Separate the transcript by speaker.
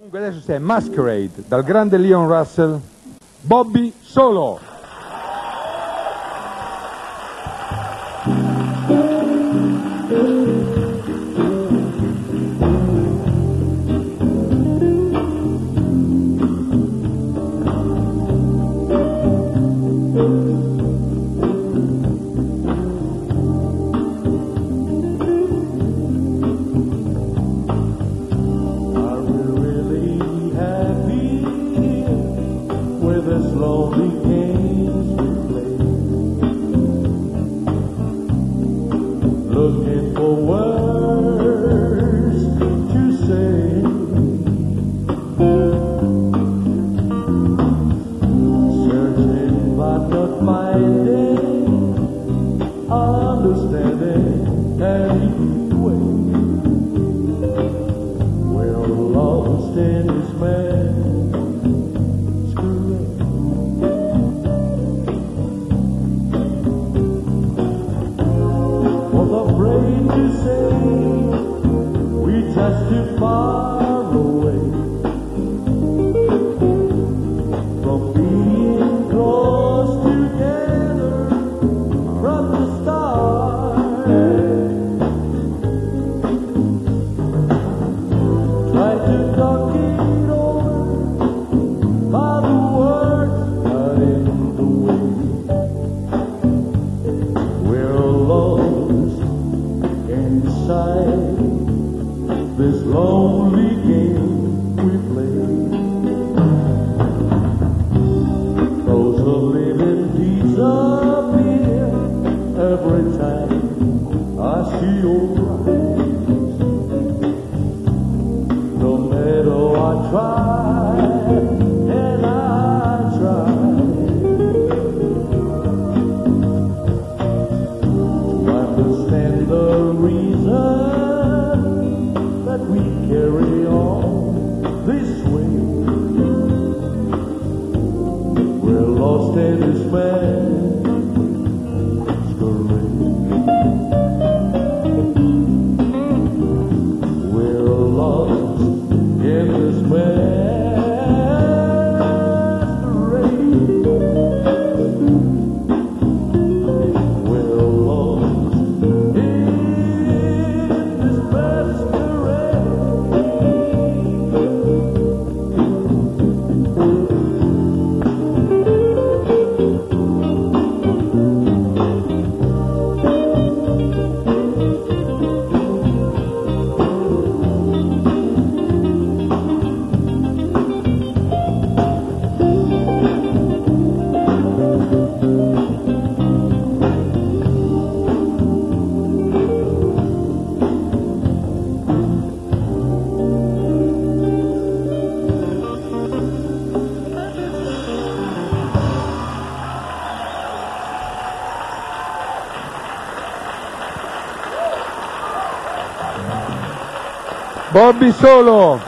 Speaker 1: Comunque adesso c'è Masquerade, dal grande Leon Russell, Bobby Solo.
Speaker 2: This lonely games we play, looking for words to say, searching but not finding understanding anyway. We're lost in this man. Afraid to say we just too far away from being close together from the start. Try to talk it over, but the words got in the way. We're lost inside this lonely game we play. Those who live in disappear every time I see your eyes. No matter I try and I try to understand the reason that we carry on this way. We're lost in this masquerade. We're lost in this masquerade. We're lost in this masquerade.
Speaker 1: Bobby Solo.